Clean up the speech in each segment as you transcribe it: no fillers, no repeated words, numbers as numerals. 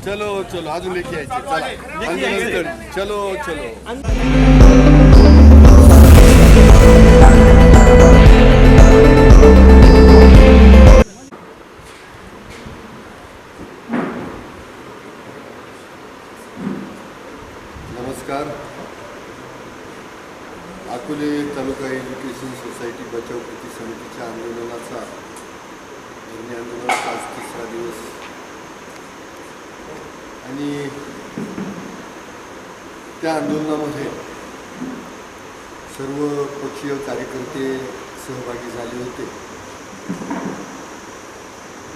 चलो चलो अजून लेखी यायचे चला आंदोलन कर. चलो चलो नमस्कार. अकोले तालुका एज्युकेशन सोसायटी बचाव कृती समितीच्या आंदोलनाचा धरणे आंदोलनाचा आज तिसरा दिवस आणि त्या आंदोलनामध्ये सर्व पक्षीय कार्यकर्ते सहभागी झाले होते.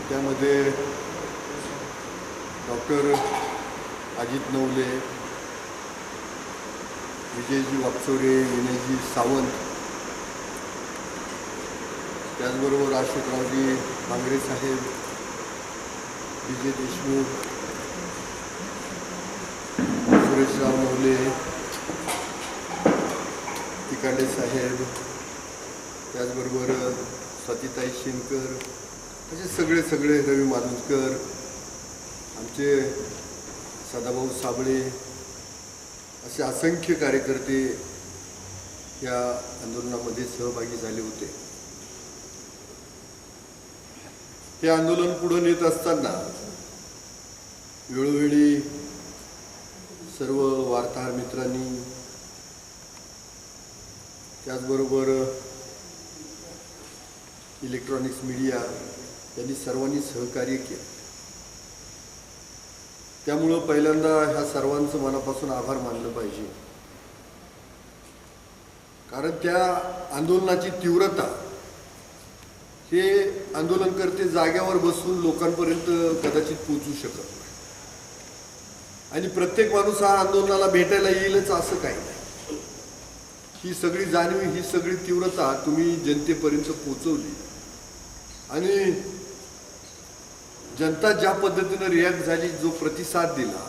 त्यामध्ये डॉक्टर अजित नवले, विजयजी वाकचौरे, विनयजी सावंत, त्याचबरोबर अशोकरावजी भांगरे साहेब, विजय देशमुख, सुरेशराव नवले, तिकांडे साहेब, त्याचबरोबर स्वातीताई शेनकर, असे सगळे रवी मालुसकर, आमचे सदाभाऊ साबळे, असे असंख्य कार्यकर्ते या आंदोलनामध्ये सहभागी झाले होते. हे आंदोलन पुढे नेत असताना वेळोवेळी सर्व वार्ताहर मित्रांनी, त्याचबरोबर इलेक्ट्रॉनिक्स मीडिया यांनी सर्वांनी सहकार्य केले. त्यामुळं पहिल्यांदा ह्या सर्वांचं मनापासून आभार मानलं पाहिजे. कारण त्या आंदोलनाची तीव्रता हे आंदोलनकर्ते जाग्यावर बसून लोकांपर्यंत कदाचित पोहोचू शकत नाही. आणि प्रत्येक माणूस हा आंदोलनाला भेटायला येईलच असं काही नाही. ही सगळी जाणीव, ही सगळी तीव्रता तुम्ही जनतेपर्यंत पोहोचवली आणि जनता ज्या पद्धतीनं रिॲक्ट झाली, जो प्रतिसाद दिला,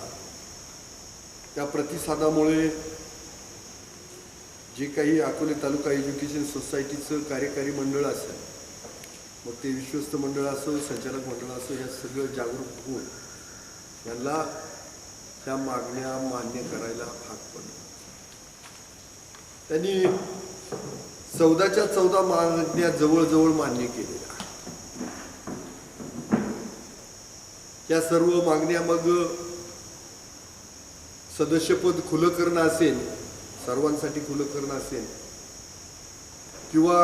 त्या प्रतिसादामुळे जे काही अकोले तालुका एज्युकेशन सोसायटीचं कार्यकारी मंडळ असेल, मग ते विश्वस्त मंडळ असो, संचालक मंडळ असो, या सगळं जागरूक होऊन यांना त्या मागण्या मान्य करायला भाग पडलं. त्यांनी 14च्या 14 मागण्या जवळजवळ मान्य केलेल्या. या सर्व मागण्या मग सदस्यपद खुलं करणं असेल, सर्वांसाठी खुलं करणं असेल, किंवा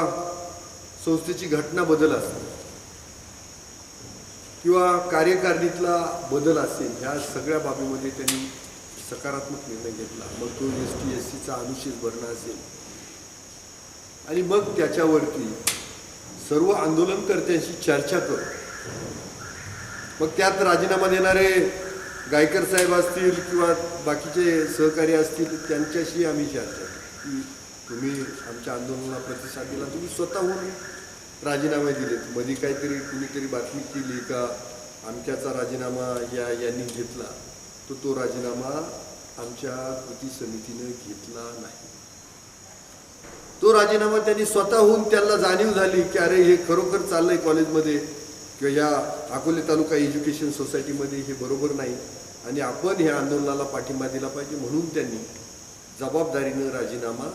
संस्थेची घटना बदल असेल, किंवा कार्यकारिणीतला बदल असेल, ह्या सगळ्या बाबीमध्ये त्यांनी सकारात्मक निर्णय घेतला. मग तो ST SCचा अनुच्छेद भरणं असेल आणि मग त्याच्यावरती सर्व आंदोलनकर्त्यांशी चर्चा करून मग त्यात राजीनामा देणारे गायकर साहेब असतील किंवा बाकीचे सहकारी असतील, त्यांच्याशी आम्ही चर्चा केली की तुम्ही आमच्या आंदोलनाला प्रतिसाद दिला, तुम्ही स्वतःहून राजीनामे दिलेत. मध्ये काहीतरी कुणीतरी बातमी केली का आमच्याचा राजीनामा यांनी घेतला, तो राजीनामा आमच्या कृती समितीनं घेतला नाही. तो राजीनामा त्यांनी स्वतःहून, त्यांना जाणीव झाली की अरे हे खरोखर चाललंय कॉलेजमध्ये किंवा या अकोले तालुका एज्युकेशन सोसायटीमध्ये हे बरोबर नाही आणि आपण ह्या आंदोलनाला पाठिंबा दिला पाहिजे, म्हणून त्यांनी जबाबदारीनं राजीनामा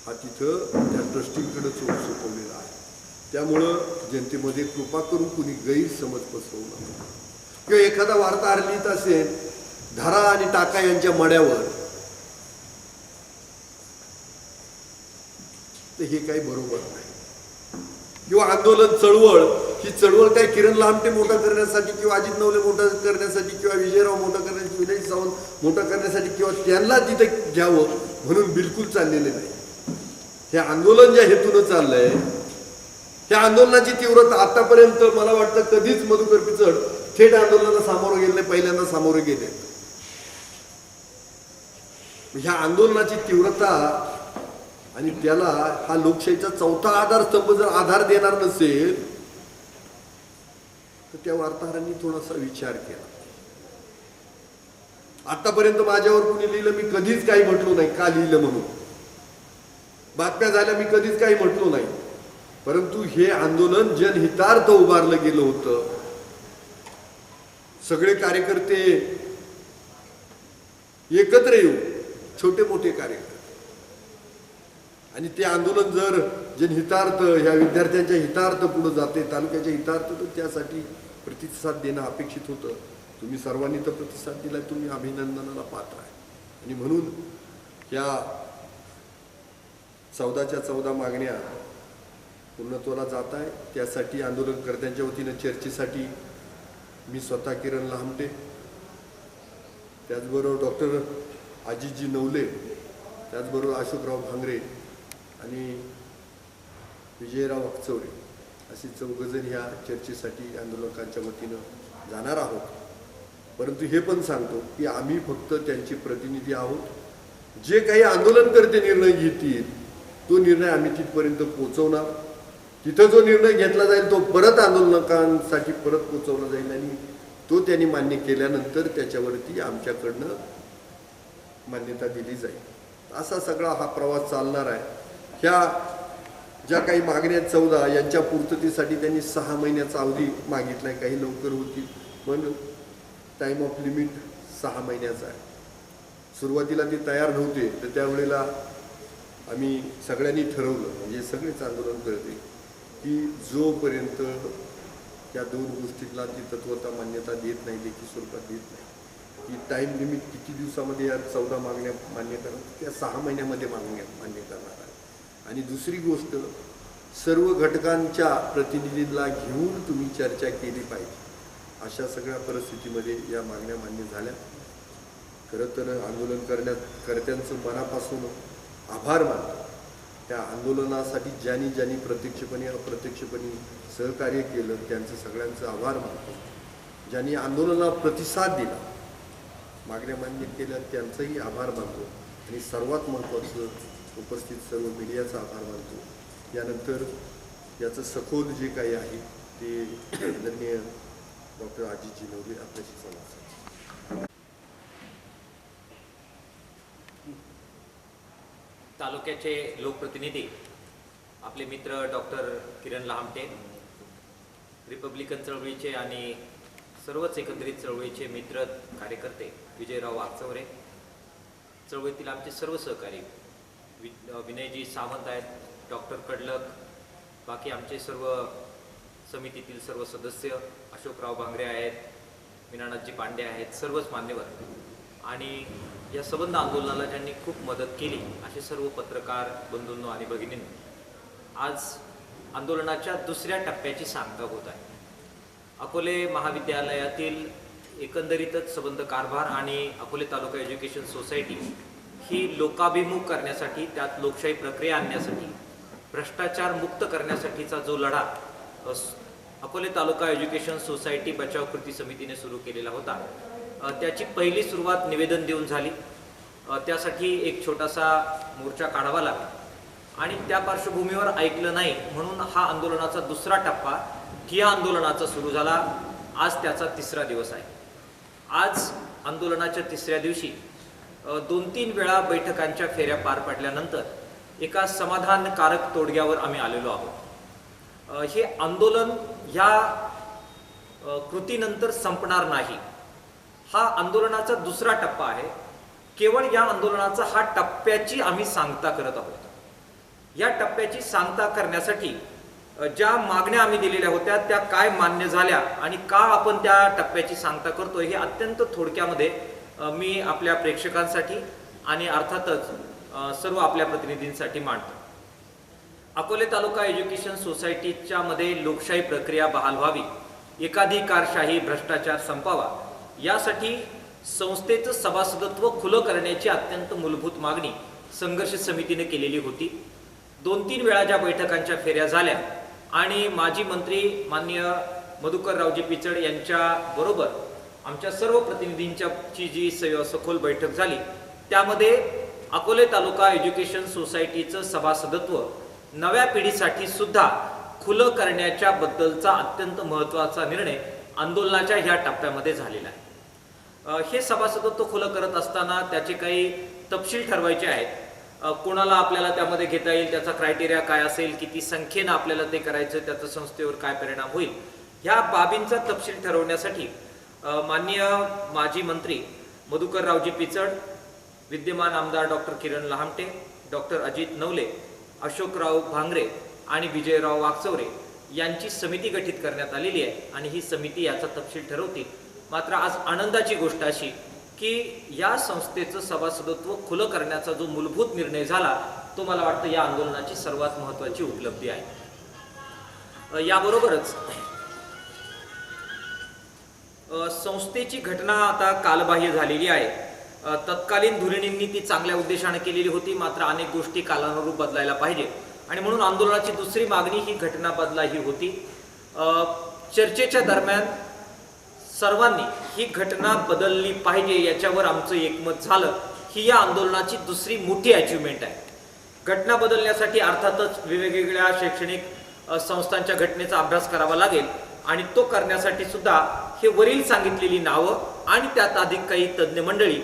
हा तिथं त्या ट्रस्टींकडे सोपवलेला आहे. त्यामुळं जनतेमध्ये कृपा करून कुणी गैरसमज पसरवू नका. किंवा एखादा वार्ताहर लिहित असेल धारा आणि टाका यांच्या मड्यावर, तर हे काही बरोबर नाही. किंवा आंदोलन चळवळ, ही चळवळ काय किरण लामटे मोठा करण्यासाठी किंवा अजित नवले मोठा करण्यासाठी किंवा विजयराव मोठा करण्यासाठी, विनय सावंत मोठा करण्यासाठी किंवा त्यांना तिथे घ्यावं म्हणून बिलकुल चाललेले नाही. हे आंदोलन ज्या हेतून चाललंय, त्या आंदोलनाची तीव्रता आतापर्यंत मला वाटतं कधीच मधुकर पिचड थेट आंदोलनाला सामोरं गेले नाही, पहिल्यांदा सामोरे गेले. ह्या आंदोलनाची तीव्रता आणि त्याला हा लोकशाहीचा चौथा आधारस्तंभ जर आधार देणार नसेल तर त्या वार्ताहरांनी थोडासा विचार केला. आतापर्यंत माझ्यावर कुणी लिहिलं, मी कधीच काही म्हटलो नाही. का लिहिलं म्हणून बातम्या झाल्या, मी कधीच काही म्हटलो नाही. परंतु हे आंदोलन जनहितार्थ उभारलं गेलं होतं. सगळे कार्यकर्ते एकत्र येऊ, छोटे मोठे कार्यकर्ते, आणि ते आंदोलन जर जनहितार्थ ह्या विद्यार्थ्यांच्या हितार्थ पुढे जाते, तालुक्याच्या हितार्थ, तर त्यासाठी प्रतिसाद देणं अपेक्षित होतं. तुम्ही सर्वांनी तर प्रतिसाद दिला, तुम्ही अभिनंदनाला पात्र आहे. आणि म्हणून या 14च्या 14 मागण्या पूर्णत्वाला जात आहे. त्यासाठी आंदोलनकर्त्यांच्या वतीनं चर्चेसाठी मी स्वतः किरण लहामटे, त्याचबरोबर डॉक्टर अजितजी नवले, त्याचबरोबर अशोकराव भांगरे आणि विजयराव वाकचौरे अशी 4 जण ह्या चर्चेसाठी आंदोलकांच्या वतीनं जाणार आहोत. परंतु हे पण सांगतो की आम्ही फक्त त्यांचे प्रतिनिधी आहोत. जे काही आंदोलनकर्ते निर्णय घेतील तो निर्णय आम्ही तिथपर्यंत पोहोचवणार. तिथं जो निर्णय घेतला जाईल तो परत आंदोलकांसाठी परत पोहोचवला जाईल, आणि तो त्यांनी मान्य केल्यानंतर त्याच्यावरती आमच्याकडनं मान्यता दिली जाईल. असा सगळा हा प्रवास चालणार आहे. ह्या ज्या काही मागण्या 14 यांच्या पूर्ततेसाठी त्यांनी 6 महिन्याचा अवधी मागितला आहे. काही लवकर होतील, पण टाईम ऑफ लिमिट 6 महिन्याचा आहे. सुरुवातीला ते तयार नव्हते, तर त्यावेळेला आम्ही सगळ्यांनी ठरवलं, म्हणजे सगळेच आंदोलन करते, की जोपर्यंत त्या 2 गोष्टीला ती तत्वता मान्यता देत नाही, लेखी स्वरूपात देत नाही, की टाईम लिमिट किती दिवसामध्ये या 14 मागण्या मान्य करणार, त्या 6 महिन्यामध्ये मान्य करणार आहे. आणि दुसरी गोष्ट, सर्व घटकांच्या प्रतिनिधींना घेऊन तुम्ही चर्चा केली पाहिजे. अशा सगळ्या परिस्थितीमध्ये या मागण्या मान्य झाल्या. खरं तर आंदोलन कर्त्यांचं मनापासून आभार मानतो. त्या आंदोलनासाठी ज्यांनी प्रत्यक्षपणे अप्रत्यक्षपणे सहकार्य केलं त्यांचं सगळ्यांचं आभार मानतो. ज्यांनी आंदोलनाला प्रतिसाद दिला, मागण्या मान्य केल्या, त्यांचाही आभार मानतो. आणि सर्वात महत्त्वाचं, उपस्थित सर्व मीडियाचा आभार मानतो. यानंतर याचं सखोल जे काही आहे ते आदरणीय डॉक्टर अजितजी नवले आपल्याशी संवाद साधतील. तालुक्याचे लोकप्रतिनिधी, आपले मित्र डॉक्टर किरण लहामटे, रिपब्लिकन चळवळीचे आणि सर्वच एकंदरीत चळवळीचे मित्र कार्यकर्ते, विजयराव वाकचौरे, चळवळीतील आमचे सर्व सहकारी, विनयजी सावंत आहेत, डॉक्टर कडलक, बाकी आमचे सर्व समितीतील सर्व सदस्य, अशोकराव भांगरे आहेत, मीनानाथजी पांडे आहेत, सर्वच मान्यवर, आणि या संबंध आंदोलनाला ज्यांनी खूप मदत केली असे सर्व पत्रकार बंधूंनो आणि भगिनींनो, आज आंदोलनाच्या 2ऱ्या टप्प्याची सांगता होत आहे. अकोले महाविद्यालयातील एकंदरीतच संबंध कारभार आणि अकोले तालुका एज्युकेशन सोसायटी ही लोकाभिमुख करण्यासाठी, त्यात लोकशाही प्रक्रिया आणण्यासाठी, भ्रष्टाचार मुक्त करण्यासाठीचा जो लढा अकोले तालुका एज्युकेशन सोसायटी बचाव कृती समितीने सुरू केलेला होता, त्याची पहिली सुरुवात निवेदन देऊन झाली. त्यासाठी एक छोटासा मोर्चा काढावा लागला आणि त्या पार्श्वभूमीवर ऐकलं नाही म्हणून हा आंदोलनाचा 2रा टप्पा ठिय्या आंदोलनाचा सुरू झाला. आज त्याचा 3रा दिवस आहे. आज आंदोलनाच्या 3ऱ्या दिवशी 2-3 वेळा बैठकांच्या फेऱ्या पार पडल्यानंतर एका समाधानकारक तोडग्यावर आम्ही आलेलो आहोत. हे आंदोलन ह्या कृतीनंतर संपणार नाही. हा आंदोलनाचा 2रा टप्पा आहे. केवळ या आंदोलनाचा हा टप्प्याची आम्ही सांगता करत आहोत. या टप्प्याची सांगता करण्यासाठी ज्या मागण्या आम्ही दिलेल्या होत्या त्या काय मान्य झाल्या आणि का आपण त्या टप्प्याची सांगता करतोय हे अत्यंत थोडक्यामध्ये मी आपल्या प्रेक्षकांसाठी आणि अर्थातच सर्व आपल्या प्रतिनिधींसाठी मांडतो. अकोले तालुका एज्युकेशन सोसायटीच्या मध्ये लोकशाही प्रक्रिया बहाल व्हावी, एकाधिकारशाही भ्रष्टाचार संपावा, यासाठी संस्थेचं सभासदत्व खुलं करण्याची अत्यंत मूलभूत मागणी संघर्ष समितीने केलेली होती. 2-3 वेळा ज्या बैठकांच्या फेऱ्या झाल्या आणि माजी मंत्री माननीय मधुकररावजी पिचड यांच्या बरोबर आमच्या सर्व प्रतिनिधींची जी सखोल बैठक झाली त्यामध्ये अकोले तालुका एज्युकेशन सोसायटीचं सभासदत्व नव्या पिढीसाठी सुद्धा खुलं करण्याच्या बद्दलचा अत्यंत महत्त्वाचा निर्णय आंदोलनाच्या ह्या टप्प्यामध्ये झालेला आहे. हे सभासदत्व खुलं करत असताना त्याचे काही तपशील ठरवायचे आहेत. कोणाला आपल्याला त्यामध्ये घेता येईल, त्याचा क्रायटेरिया काय असेल, किती संख्येनं आपल्याला ते करायचं, त्याचा संस्थेवर काय परिणाम होईल, ह्या बाबींचा तपशील ठरवण्यासाठी माननीय माजी मंत्री मधुकररावजी पिचड, विद्यमान आमदार डॉक्टर किरण लहामटे, डॉक्टर अजित नवले, अशोकराव भांगरे आणि विजयराव वाकचौरे यांची समिती गठीत करण्यात आलेली आहे आणि ही समिती याचा तपशील ठरवतील. मात्र आज आनंदाची गोष्ट अशी की या संस्थेचं सभासदत्व खुलं करण्याचा जो मूलभूत निर्णय झाला तो मला वाटतं या आंदोलनाची सर्वात महत्त्वाची उपलब्धी आहे. याबरोबरच संस्थेची घटना आता कालबाह्य झालेली आहे. तत्कालीन धुरीणींनी ती चांगल्या उद्देशाने केलेली होती, मात्र अनेक गोष्टी कालानुरूप बदलायला पाहिजे आणि म्हणून आंदोलनाची दुसरी मागणी ही घटना बदला ही होती. चर्चेच्या दरम्यान सर्वांनी ही घटना बदलली पाहिजे याच्यावर आमचं एकमत झालं. ही या आंदोलनाची दुसरी मोठी अचिव्हमेंट आहे. घटना बदलण्यासाठी अर्थातच वेगवेगळ्या शैक्षणिक संस्थांच्या घटनेचा अभ्यास करावा लागेल आणि तो करण्यासाठी सुद्धा हे वरील सांगितलेली नावं आणि त्यात अधिक काही तज्ज्ञ मंडळी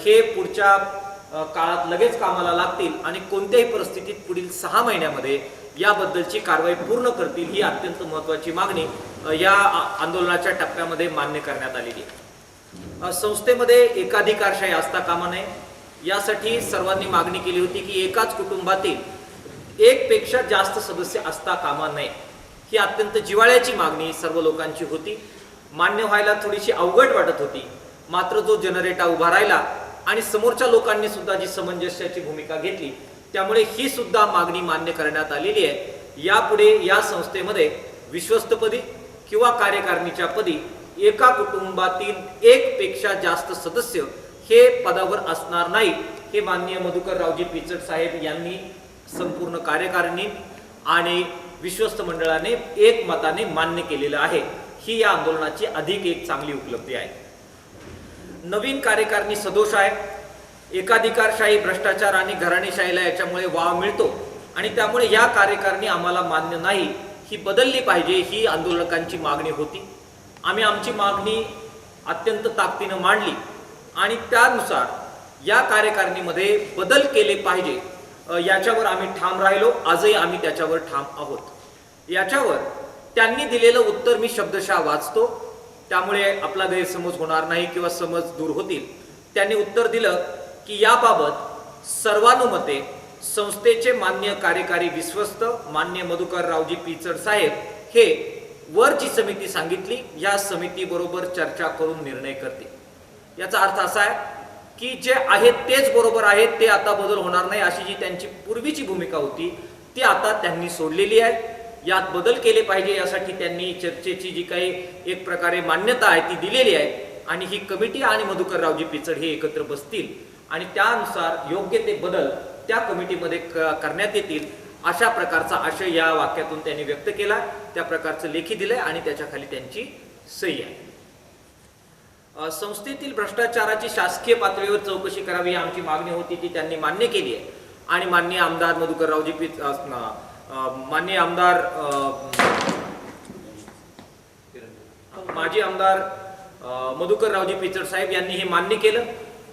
हे पुढच्या काळात लगेच कामाला लागतील आणि कोणत्याही परिस्थितीत पुढील 6 महिन्यामध्ये याबद्दलची कारवाई पूर्ण करतील. ही अत्यंत महत्त्वाची मागणी या आंदोलनाच्या टप्प्यामध्ये मान्य करण्यात आलेली आहे. संस्थेमध्ये एकाधिकारशाही असता कामा नये यासाठी सर्वांनी मागणी केली होती की एकाच कुटुंबातील एकपेक्षा जास्त सदस्य असता कामा नये. ही अत्यंत जिव्हाळ्याची मागणी सर्व लोकांची होती. मान्य व्हायला थोडीशी अवघड वाटत होती, मात्र जो जनरेटा उभा राहिला आणि समोरच्या लोकांनी सुद्धा जी समंजस्याची भूमिका घेतली त्यामुळे ही सुद्धा मागणी मान्य करण्यात आलेली आहे. यापुढे या संस्थेमध्ये विश्वस्तपदी किंवा कार्यकारिणीच्या पदी एका कुटुंबातील एकपेक्षा जास्त सदस्य हे पदावर असणार नाही. हे माननीय मधुकररावजी पिचड साहेब यांनी संपूर्ण कार्यकारिणी आणि विश्वस्त मंडळाने एकमताने मान्य केलेलं आहे. ही या आंदोलनाची अधिक एक चांगली उपलब्धी आहे. नवीन कार्यकारिणी सदोष आहे. एकाधिकारशाही, भ्रष्टाचार आणि घराणेशाहीला याच्यामुळे वाव मिळतो आणि त्यामुळे या कार्यकारिणी आम्हाला मान्य नाही, ही बदलली पाहिजे, ही आंदोलकांची मागणी होती. आम्ही आमची मागणी अत्यंत ताकदीनं मांडली आणि त्यानुसार या कार्यकारिणीमध्ये बदल केले पाहिजे याच्यावर आम्ही ठाम राहिलो. आजही आम्ही त्याच्यावर ठाम आहोत. याच्यावर त्यांनी दिलेलं उत्तर मी शब्दशः वाचतो, त्यामुळे आपला गैरसमज होणार नाही किंवा समज दूर होतील. त्यांनी उत्तर दिलं की याबाबत सर्वानुमते संस्थेचे मान्य कार्यकारी विश्वस्त मान्य मधुकररावजी पिचड साहेब हे वर जी समिती सांगितली या समितीबरोबर चर्चा करून निर्णय करतील. याचा अर्थ असा आहे की जे आहेत तेच बरोबर आहेत, ते आता बदल होणार नाही अशी जी त्यांची पूर्वीची भूमिका होती ती आता त्यांनी सोडलेली आहे. यात बदल केले पाहिजे यासाठी त्यांनी चर्चेची जी काही एक प्रकारे मान्यता आहे ती दिलेली आहे आणि ही कमिटी आणि मधुकररावजी पिचड हे एकत्र बसतील आणि त्यानुसार योग्य ते बदल त्या कमिटीमध्ये करण्यात येतील अशा प्रकारचा आशय या वाक्यातून त्यांनी व्यक्त केला. त्या प्रकारचं लेखी दिलंय आणि त्याच्या खाली त्यांची सही आहे. संस्थेतील भ्रष्टाचाराची शासकीय पातळीवर चौकशी करावी ही आमची मागणी होती, ती त्यांनी मान्य केली आहे आणि माननीय आमदार मधुकररावजी माननीय आमदार माजी आमदार मधुकररावजी पिचड साहेब यांनी हे मान्य केलं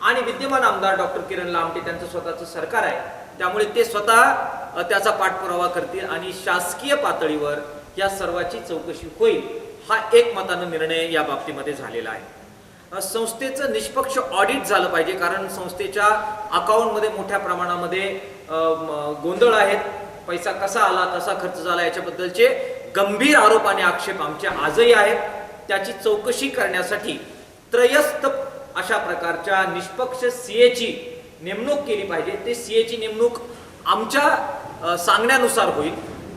आणि विद्यमान आमदार डॉक्टर किरण लहामटे त्यांचं स्वतःचं सरकार आहे, त्यामुळे ते स्वतः त्याचा पाठपुरावा करतील आणि शासकीय पातळीवर या सर्वाची चौकशी होईल. हा एकमतानं निर्णय या बाबतीमध्ये झालेला आहे. संस्थेचं निष्पक्ष ऑडिट झालं पाहिजे, कारण संस्थेच्या अकाउंटमध्ये मोठ्या प्रमाणामध्ये गोंधळ आहेत. पैसा कसा आला, कसा खर्च झाला याच्याबद्दलचे गंभीर आरोप आणि आक्षेप आमचे आजही आहेत. त्याची चौकशी करण्यासाठी त्रयस्थ अशा प्रकारच्या निष्पक्ष सीएची नेमणूक केली पाहिजे. ते सीएची नेमणूक आमच्या सांगण्यानुसार होईल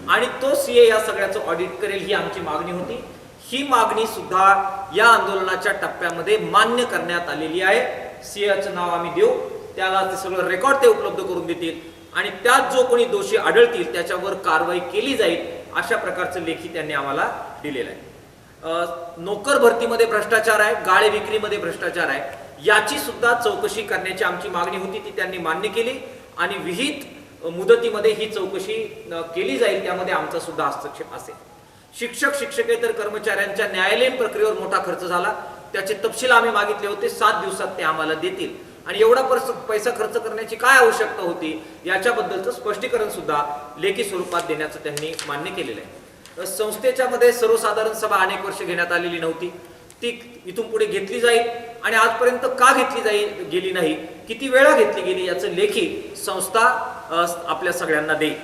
आणि तो सीए या सगळ्याचं ऑडिट करेल, ही आमची मागणी होती. ही मागणी सुद्धा या आंदोलनाच्या टप्प्यामध्ये मान्य करण्यात आलेली आहे. सीएचं नाव आम्ही देऊ, त्याला ते सगळं रेकॉर्ड ते उपलब्ध करून देतील आणि त्यात जो कोणी दोषी आढळतील त्याच्यावर कारवाई केली जाईल अशा प्रकारचं लेखी त्यांनी आम्हाला दिलेलं आहे. नोकर भरतीमध्ये भ्रष्टाचार आहे, गाळे विक्रीमध्ये भ्रष्टाचार आहे, याची सुद्धा चौकशी करण्याची आमची मागणी होती, ती त्यांनी मान्य केली आणि विहित मुदतीमध्ये ही चौकशी केली जाईल, त्यामध्ये आमचा सुद्धा हस्तक्षेप असेल. शिक्षक शिक्षकेतर कर्मचाऱ्यांच्या न्यायालयीन प्रक्रियेवर मोठा खर्च झाला, त्याचे तपशील आम्ही मागितले होते. 7 दिवसात ते आम्हाला देतील आणि एवढा पैसा खर्च करण्याची काय आवश्यकता होती याच्याबद्दलचं स्पष्टीकरण सुद्धा लेखी स्वरूपात देण्याचं त्यांनी मान्य केलेलं आहे. संस्थेच्या मध्ये सर्वसाधारण सभा अनेक वर्ष घेण्यात आलेली नव्हती. ती इथून पुढे घेतली जाईल आणि आजपर्यंत का घेतली गेली नाही, किती वेळा घेतली गेली, याचं लेखी संस्था आपल्या सगळ्यांना देईल.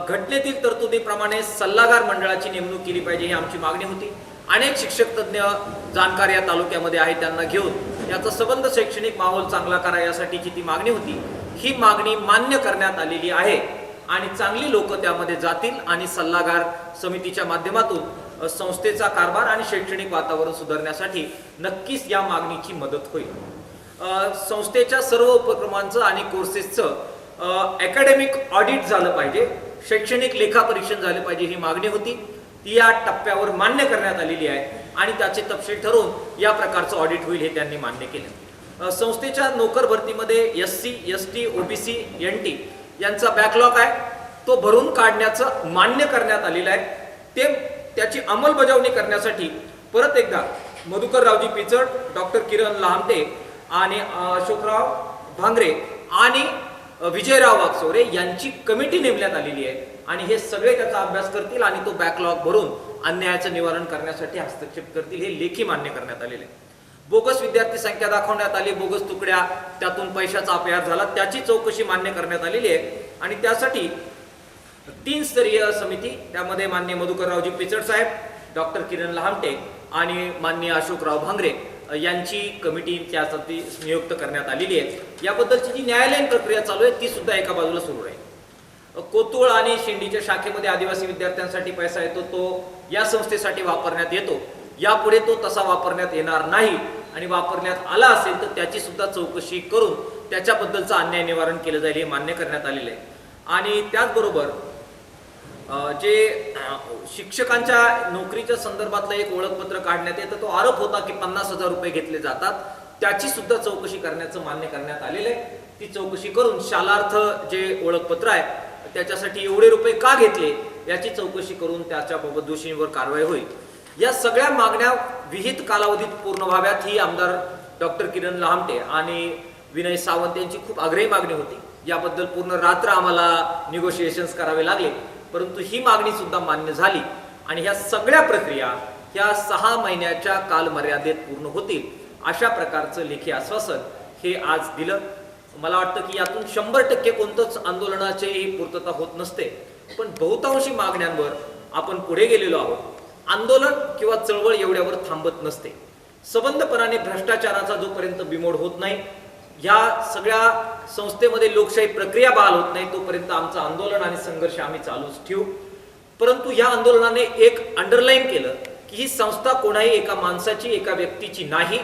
घटनेतील तरतुदीप्रमाणे सल्लागार मंडळाची नेमणूक केली पाहिजे ही आमची मागणी होती. अनेक शिक्षक तज्ज्ञ जाणकार या तालुक्यामध्ये आहेत, त्यांना घेऊन याचा संबंध शैक्षणिक माहोल चांगला करा यासाठीची ती मागणी होती. ही मागणी मान्य करण्यात आलेली आहे आणि चांगली लोक त्यामध्ये जातील आणि सल्लागार समितीच्या माध्यमातून संस्थेचा कारभार आणि शैक्षणिक वातावरण सुधारण्यासाठी नक्कीच या मागणीची मदत होईल. संस्थेच्या सर्व उपक्रमांचं आणि कोर्सेसचं अकॅडमिक ऑडिट झालं पाहिजे, शैक्षणिक लेखापरीक्षण झालं पाहिजे ही मागणी होती. ती या टप्प्यावर मान्य करण्यात आलेली आहे आणि त्याचे तपशील ठरवून या प्रकारचं ऑडिट होईल हे त्यांनी मान्य केलं. संस्थेच्या नोकर भरतीमध्ये SC, ST, OBC, NT यांचा बॅकलॉग आहे, तो भरून काढण्याचं मान्य करण्यात आलेलं आहे. त्याची अंमलबजावणी करण्यासाठी परत एकदा मधुकररावजी पिचड, डॉक्टर किरण लहामटे आणि अशोकराव भांगरे आणि विजयराव वागचौरे यांची कमिटी नेमण्यात आलेली आहे आणि हे सगळे त्याचा अभ्यास करतील आणि तो बॅकलॉग भरून अन्यायाचं निवारण करण्यासाठी हस्तक्षेप करतील हे लेखी मान्य करण्यात आलेले आहे. बोगस विद्यार्थी संख्या दाखवण्यात आली, बोगस तुकड्या, त्यातून पैशाचा अपहार झाला, त्याची चौकशी मान्य करण्यात आलेली आहे आणि त्यासाठी 3 स्तरीय समिती, त्यामध्ये माननीय मधुकररावजी पिचड साहेब, डॉक्टर किरण लहामटे आणि माननीय अशोकराव भांगरे यांची कमिटी त्यासाठी नियुक्त करण्यात आलेली आहे. याबद्दलची जी न्यायालयीन प्रक्रिया चालू आहे ती सुद्धा एका बाजूला सुरू आहे. कोतुळ आणि शेंडीच्या शाखेमध्ये आदिवासी विद्यार्थ्यांसाठी पैसा येतो, तो या संस्थेसाठी वापरण्यात येतो. यापुढे तो तसा वापरण्यात येणार नाही आणि वापरण्यात आला असेल तर त्याची सुद्धा चौकशी करून त्याच्याबद्दलचं अन्याय निवारण केलं जाईल हे मान्य करण्यात आलेलं आहे. आणि त्याचबरोबर जे शिक्षकांच्या नोकरीच्या संदर्भातलं एक ओळखपत्र काढण्यात येतं, तो आरोप होता की 50,000 रुपये घेतले जातात, त्याची सुद्धा चौकशी करण्याचं मान्य करण्यात आलेलं आहे. ती चौकशी करून शालार्थ जे ओळखपत्र आहे त्याच्यासाठी एवढे रुपये का घेतले याची चौकशी करून त्याच्याबाबत दोषींवर कारवाई होईल. या सगळ्या मागण्या विहित कालावधीत पूर्ण व्हाव्यात ही आमदार डॉक्टर किरण लहामटे आणि विनय सावंत यांची खूप आग्रही मागणी होती. याबद्दल पूर्ण रात्र आम्हाला निगोशिएशन्स करावे लागले, परंतु ही मागणी सुद्धा मान्य झाली आणि ह्या सगळ्या प्रक्रिया ह्या 6 महिन्याच्या कालमर्यादेत पूर्ण होतील अशा प्रकारचं लेखी आश्वासन हे आज दिलं. मला वाटतं की यातून 100% कोणतंच आंदोलनाची पूर्तता होत नसते, पण बहुतांशी मागण्यांवर आपण पुढे गेलेलो आहोत. आंदोलन किंवा चळवळ एवढ्यावर थांबत नसते. सबंधपणाने भ्रष्टाचाराचा जोपर्यंत बिमोड होत नाही, या सगळ्या संस्थेमध्ये लोकशाही प्रक्रिया बहाल होत नाही, तोपर्यंत आमचं आंदोलन आणि संघर्ष आम्ही चालूच ठेवू. परंतु या आंदोलनाने एक अंडरलाईन केलं की ही संस्था कोणाही एका माणसाची, एका व्यक्तीची नाही,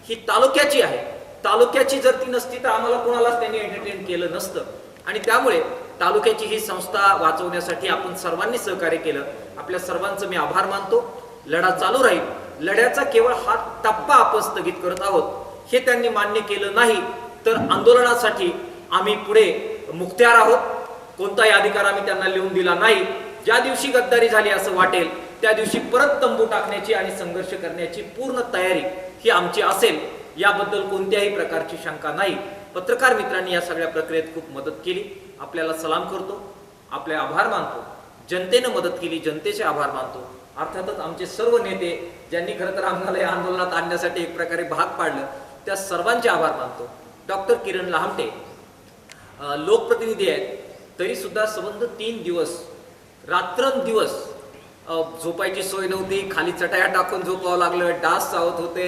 ही तालुक्याची आहे. तालुक्याची जर ती नसती तर आम्हाला कोणालाच त्यांनी एंटरटेन केलं नसतं आणि त्यामुळे तालुक्याची ही संस्था वाचवण्यासाठी आपण सर्वांनी सहकार्य केलं. आपल्या सर्वांचं मी आभार मानतो. लढा चालू राहील. लढ्याचा केवळ हा टप्पा आपण स्थगित करत आहोत हे त्यांनी मान्य केलं नाही तर आंदोलनासाठी आम्ही पुढे मुखत्यार आहोत. कोणताही अधिकार आम्ही त्यांना लिहून दिला नाही. ज्या दिवशी गद्दारी झाली असं वाटेल त्या दिवशी परत तंबू टाकण्याची आणि संघर्ष करण्याची पूर्ण तयारी ही आमची असेल, याबद्दल कोणत्याही प्रकारची शंका नाही. पत्रकार मित्रांनी या सगळ्या प्रक्रियेत खूप मदत केली. आपल्याला सलाम करतो, आपले आभार मानतो. जनतेनं मदत केली, जनतेचे आभार मानतो. अर्थातच आमचे सर्व नेते ज्यांनी खरं तर आम्हाला या आंदोलनात आणण्यासाठी एक प्रकारे भाग पाडलं, त्या सर्वांचे आभार मानतो. डॉक्टर किरण लहामटे लोकप्रतिनिधी आहेत, तरी सुद्धा संबंध 3 दिवस रात्रंदिवस झोपायची सोय नव्हती, खाली चटाया टाकून झोपावं लागलं, डास चावत होते,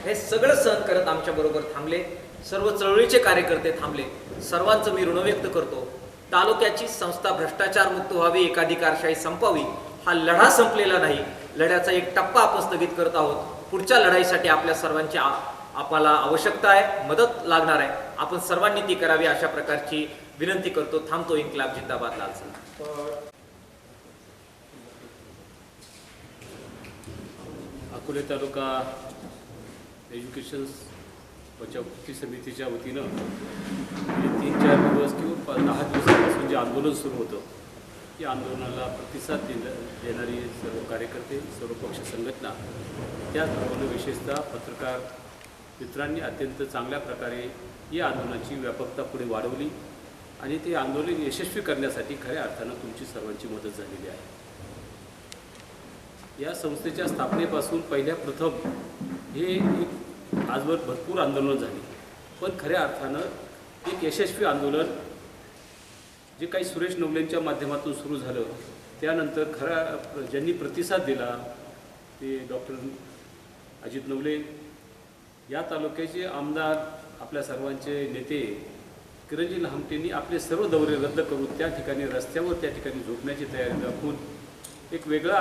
हे सगळं सहन करत आमच्या बरोबर थांबले. सर्व चळवळीचे कार्यकर्ते थांबले. सर्वांचं मी ऋण व्यक्त करतो. तालुक्याची संस्था भ्रष्टाचार मुक्त व्हावी, एकाधिकारशाही संपावी, हा लढा संपलेला नाही. लढ्याचा एक टप्पा आपण स्थगित करत आहोत. पुढच्या लढाईसाठी आपल्या सर्वांची आपल्याला आवश्यकता आहे, मदत लागणार आहे. आपण सर्वांनी ती करावी अशा प्रकारची विनंती करतो. थांबतो. इन्क्लाब जिंदाबाद. लाल सलाम. अकोले तालुका एज्युकेशन बचाव कृती समितीच्या वतीनं 3-4 दिवस किंवा 10 दिवसापासून जे आंदोलन सुरू होतं, या आंदोलनाला प्रतिसाद देणारी सर्व कार्यकर्ते, सर्व पक्ष संघटना, त्याचबरोबर विशेषतः पत्रकार मित्रांनी अत्यंत चांगल्या प्रकारे या आंदोलनाची व्यापकता पुढे वाढवली आणि ते आंदोलन यशस्वी करण्यासाठी खऱ्या अर्थानं तुमची सर्वांची मदत झालेली आहे. या संस्थेच्या स्थापनेपासून पहिल्या प्रथम हे एक आजवर भरपूर आंदोलनं झाली, पण खऱ्या अर्थानं एक यशस्वी आंदोलन जे काही सुरेश नवलेंच्या माध्यमातून सुरू झालं, त्यानंतर ज्यांनी प्रतिसाद दिला ते डॉक्टर अजित नवले, या तालुक्याचे आमदार, आपल्या सर्वांचे नेते किरणजी लहामटेंनी आपले सर्व दौरे रद्द करून त्या ठिकाणी रस्त्यावर त्या ठिकाणी झोपण्याची तयारी दाखवून एक वेगळा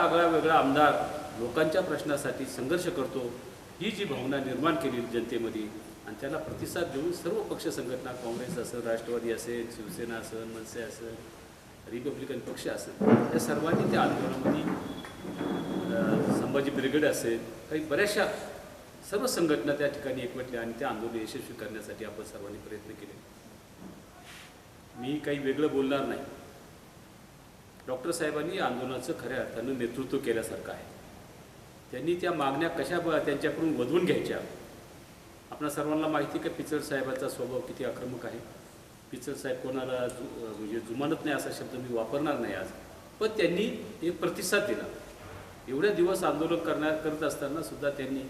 आमदार लोकांच्या प्रश्नासाठी संघर्ष करतो, ही जी भावना निर्माण केली जनतेमध्ये आणि त्याला प्रतिसाद देऊन सर्व पक्ष संघटना, काँग्रेस असेल, राष्ट्रवादी असेल, शिवसेना असेल, मनसे असेल, रिपब्लिकन पक्ष असेल, या सर्वांनी त्या आंदोलनामध्ये संभाजी ब्रिगेड असेल, काही बऱ्याचशा सर्व संघटना त्या ठिकाणी एकवटल्या आणि त्या आंदोलन यशस्वी करण्यासाठी आपण सर्वांनी प्रयत्न केले. मी काही वेगळं बोलणार नाही. डॉक्टर साहेबांनी आंदोलनाचं खऱ्या अर्थानं नेतृत्व केल्यासारखं आहे. त्यांनी त्या मागण्या कशा त्यांच्याकडून वधवून घ्यायच्या. आपणा सर्वांना माहिती की पिचड साहेबाचा स्वभाव किती आक्रमक आहे. पिचड साहेब कोणाला म्हणजे जुमानत नाही असा शब्द मी वापरणार नाही आज, पण त्यांनी एक प्रतिसाद दिला. एवढ्या दिवस आंदोलन करत असताना सुद्धा त्यांनी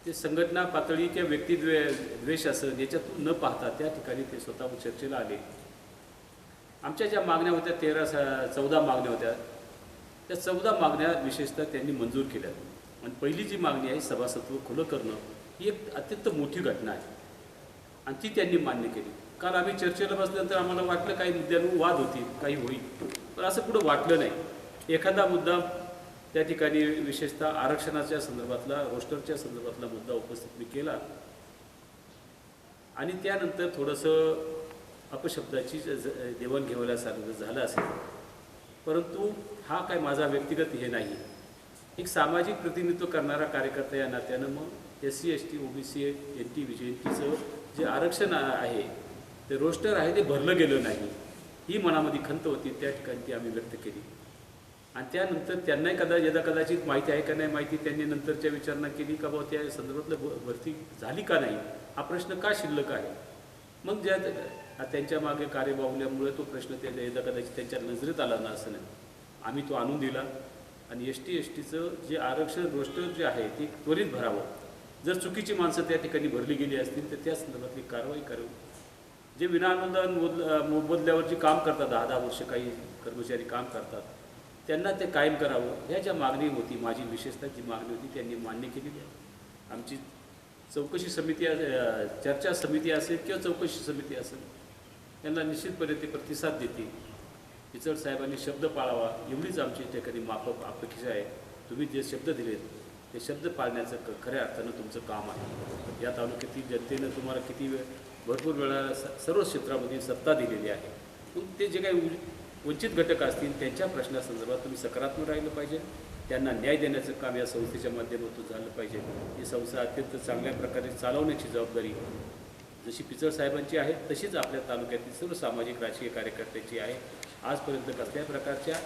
ते संघटना पातळी किंवा व्यक्तिद्वेष असेल याच्यातून न पाहता त्या ठिकाणी ते स्वतः चर्चेला आले. आमच्या ज्या मागण्या होत्या 14 मागण्या होत्या, त्या 14 मागण्या विशेषतः त्यांनी मंजूर केल्या. आणि पहिली जी मागणी आहे सभासत्व खुलं करणं, ही एक अत्यंत मोठी घटना आहे आणि ती त्यांनी मान्य केली. काल आम्ही चर्चेला बसल्यानंतर आम्हाला वाटलं काही मुद्द्यांवर वाद होतील, काही होईल, पण असं पुढं वाटलं नाही. एखादा मुद्दा त्या ठिकाणी विशेषतः आरक्षणाच्या संदर्भातला, रोस्टरच्या संदर्भातला मुद्दा उपस्थित मी केला आणि त्यानंतर थोडंसं अपशब्दाची देवाणघेवाण्यासारखं झालं असेल, परंतु हा काय माझा व्यक्तिगत हे नाही. एक सामाजिक प्रतिनिधित्व करणारा कार्यकर्ता या नात्यानं मग SC ST OBC NT VJNTचं जे आरक्षण आहे, ते रोस्टर आहे, ते भरलं गेलं नाही, ही मनामध्ये खंत होती. त्या ठिकाणी ती आम्ही व्यक्त केली आणि त्यानंतर त्यांनाही कदाचित माहिती आहे का नाही माहिती, त्यांनी नंतरच्या विचारणा केली का बाबा त्या संदर्भातलं भरती झाली का नाही, हा प्रश्न का शिल्लक आहे. मग त्यांच्या मागे कार्यबाहुल्यामुळे तो प्रश्न कदाचित त्यांच्या नजरेत आला ना असं नाही. आम्ही तो आणून दिला आणि ST STचं जे आरक्षण रोस्टर जे आहे ते त्वरित भरावं. जर चुकीची माणसं त्या ठिकाणी भरली गेली असतील तर त्या संदर्भातली कारवाई करावी. जे विनाअनुदान मोबदल्यावरची काम करतात, 10-10 वर्ष काही कर्मचारी काम करतात, त्यांना ते कायम करावं. ह्या ज्या मागणी होती, माझी विशेषतः जी मागणी होती त्यांनी मान्य केलेली आहे. आमची चौकशी समिती, चर्चा समिती असेल किंवा चौकशी समिती असेल, त्यांना निश्चितपणे ते प्रतिसाद देतील. पिचड साहेबांनी शब्द पाळावा एवढीच आमची ठिकाणी अपेक्षा आहे. तुम्ही जे शब्द दिलेत ते शब्द पाळण्याचं खऱ्या अर्थानं तुमचं काम आहे. या तालुक्यातील जनतेनं तुम्हाला किती भरपूर वेळा सर्व क्षेत्रामध्ये सत्ता दिलेली आहे. ते जे काही वंचित घटक असतील त्यांच्या प्रश्नासंदर्भात तुम्ही सकारात्मक राहिलं पाहिजे. त्यांना न्याय देण्याचं काम या संस्थेच्या माध्यमातून झालं पाहिजे. ही संस्था अत्यंत चांगल्या प्रकारे चालवण्याची जबाबदारी जशी पिचड साहेबांची आहे, तशीच आपल्या तालुक्यातील सर्व सामाजिक राजकीय कार्यकर्त्यांची आहे. आजपर्यंत कसल्याही प्रकारच्या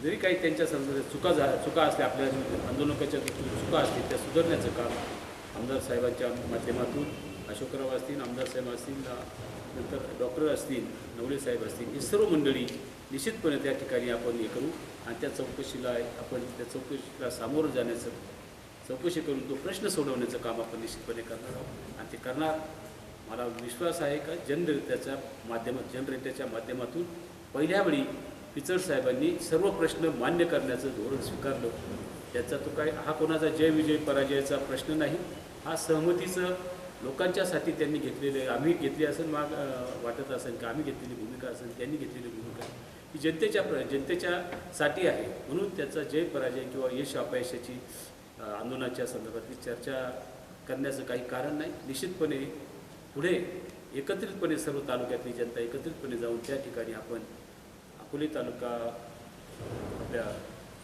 जरी काही त्यांच्या संदर्भात चुका असल्या, आपल्या आंदोलकाच्या चुका असतील, त्या सुधारण्याचं काम आमदार साहेबांच्या माध्यमातून, अशोकराव असतील, आमदार साहेब असतील, नंतर डॉक्टर असतील, नवले साहेब असतील, ही सर्व मंडळी निश्चितपणे त्या ठिकाणी आपण हे करू आणि त्या चौकशीला आपण त्या चौकशीला सामोरं जाण्याचं, चौकशी करून तो प्रश्न सोडवण्याचं काम आपण निश्चितपणे करणार आहोत आणि ते करणार. मला विश्वास आहे का जनरेट्याच्या माध्यमातून पहिल्या वेळी पिचड साहेबांनी सर्व प्रश्न मान्य करण्याचं धोरण स्वीकारलं. त्याचा तो काय हा कोणाचा जय विजय पराजयाचा प्रश्न नाही, हा सहमतीचं लोकांच्यासाठी त्यांनी घेतलेले, आम्ही घेतली असेल वाटत असेल की आम्ही घेतलेली भूमिका असेल, त्यांनी घेतलेली भूमिका ही जनतेच्यासाठी आहे. म्हणून त्याचा जय पराजय किंवा यश अपयशाची आंदोलनाच्या संदर्भातली चर्चा करण्याचं काही कारण नाही. निश्चितपणे पुढे एकत्रितपणे सर्व तालुक्यातली जनता एकत्रितपणे जाऊन त्या ठिकाणी आपण अकोले तालुका आपल्या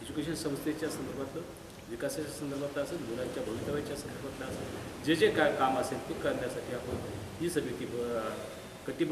एज्युकेशन संस्थेच्या संदर्भातलं, विकासाच्या संदर्भातलं असेल, मुलांच्या भवितव्याच्या संदर्भातलं असेल, जे काय काम असेल ते करण्यासाठी आपण ही समिती